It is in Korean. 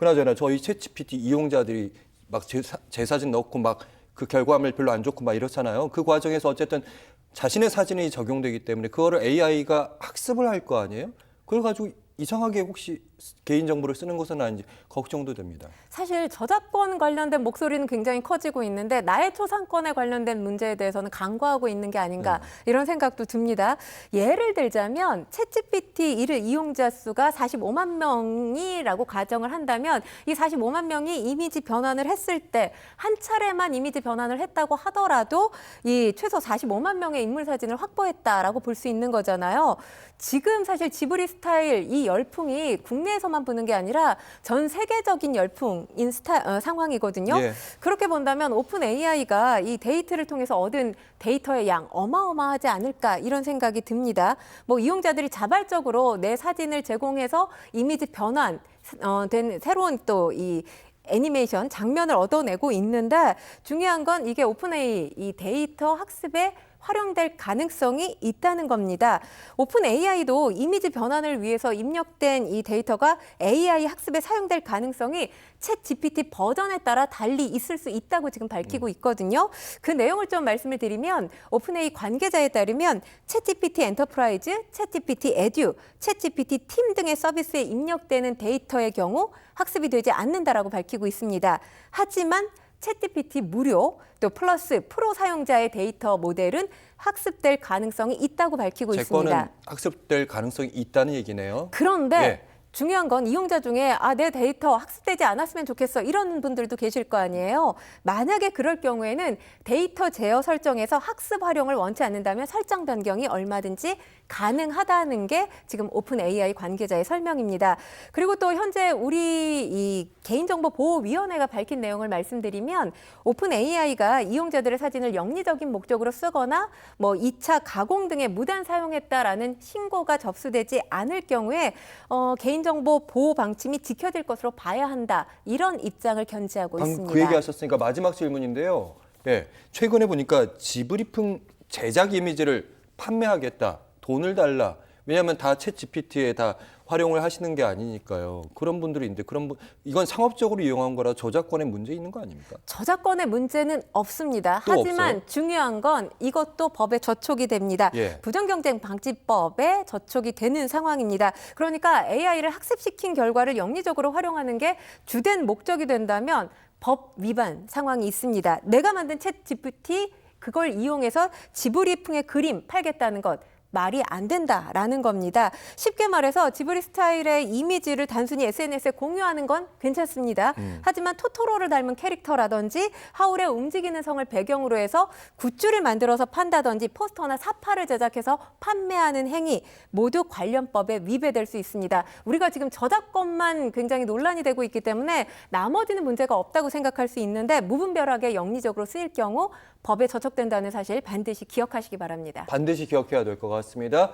그나저나 저희 챗GPT 이용자들이 막 제 사진 넣고 막 그 결과물 별로 안 좋고 막 이렇잖아요. 그 과정에서 어쨌든 자신의 사진이 적용되기 때문에 그거를 AI가 학습을 할 거 아니에요? 그걸 가지고 이상하게 혹시 개인정보를 쓰는 것은 아닌지 걱정도 됩니다. 사실 저작권 관련된 목소리는 굉장히 커지고 있는데 나의 초상권에 관련된 문제에 대해서는 간과하고 있는 게 아닌가 이런 생각도 듭니다. 예를 들자면 챗GPT 이를 이용자 수가 45만 명이라고 가정을 한다면 이 45만 명이 이미지 변환을 했을 때 한 차례만 이미지 변환을 했다고 하더라도 이 최소 45만 명의 인물 사진을 확보했다라고 볼 수 있는 거잖아요. 지금 사실 지브리 스타일 이 열풍이 국내에서만 부는 게 아니라 전 세계적인 열풍인 상황이거든요. 예. 그렇게 본다면 오픈 AI가 이 데이트를 통해서 얻은 데이터의 양 어마어마하지 않을까 이런 생각이 듭니다. 뭐 이용자들이 자발적으로 내 사진을 제공해서 이미지 변환 된 새로운 또 이 애니메이션 장면을 얻어내고 있는데 중요한 건 이게 오픈 AI 이 데이터 학습에 활용될 가능성이 있다는 겁니다. 오픈 AI도 이미지 변환을 위해서 입력된 이 데이터가 AI 학습에 사용될 가능성이 챗 GPT 버전에 따라 달리 있을 수 있다고 지금 밝히고 있거든요. 그 내용을 좀 말씀을 드리면 오픈 AI 관계자에 따르면 챗 GPT 엔터프라이즈, 챗 GPT 에듀, 챗 GPT 팀 등의 서비스에 입력되는 데이터의 경우 학습이 되지 않는다라고 밝히고 있습니다. 하지만 챗GPT 무료 또 플러스 프로 사용자의 데이터 모델은 학습될 가능성이 있다고 밝히고 제 있습니다. 거는 학습될 가능성이 있다는 얘기네요. 그런데 예. 중요한 건 이용자 중에 내 데이터 학습되지 않았으면 좋겠어 이런 분들도 계실 거 아니에요. 만약에 그럴 경우에는 데이터 제어 설정에서 학습 활용을 원치 않는다면 설정 변경이 얼마든지 가능하다는 게 지금 오픈 AI 관계자의 설명입니다. 그리고 또 현재 우리 이 개인정보보호위원회가 밝힌 내용을 말씀드리면 오픈 AI가 이용자들의 사진을 영리적인 목적으로 쓰거나 뭐 2차 가공 등에 무단 사용했다라는 신고가 접수되지 않을 경우에 개인정보 보호 방침이 지켜질 것으로 봐야 한다. 이런 입장을 견지하고 있습니다. 그 얘기하셨으니까 마지막 질문인데요. 예, 최근에 보니까 지브리풍 제작 이미지를 판매하겠다. 돈을 달라. 왜냐하면 다 챗 GPT에 다 활용을 하시는 게 아니니까요. 그런 분들이 있는데 이건 상업적으로 이용한 거라 저작권에 문제 있는 거 아닙니까? 저작권의 문제는 없습니다. 또 하지만 없어요? 중요한 건 이것도 법에 저촉이 됩니다. 예. 부정경쟁 방지법에 저촉이 되는 상황입니다. 그러니까 AI를 학습시킨 결과를 영리적으로 활용하는 게 주된 목적이 된다면 법 위반 상황이 있습니다. 내가 만든 챗 GPT 그걸 이용해서 지브리풍의 그림 팔겠다는 것. 말이 안 된다라는 겁니다. 쉽게 말해서 지브리 스타일의 이미지를 단순히 SNS에 공유하는 건 괜찮습니다. 하지만 토토로를 닮은 캐릭터라든지 하울의 움직이는 성을 배경으로 해서 굿즈를 만들어서 판다든지 포스터나 사파를 제작해서 판매하는 행위 모두 관련법에 위배될 수 있습니다. 우리가 지금 저작권만 굉장히 논란이 되고 있기 때문에 나머지는 문제가 없다고 생각할 수 있는데 무분별하게 영리적으로 쓰일 경우 법에 저촉된다는 사실 반드시 기억하시기 바랍니다. 반드시 기억해야 될 것 같습니다.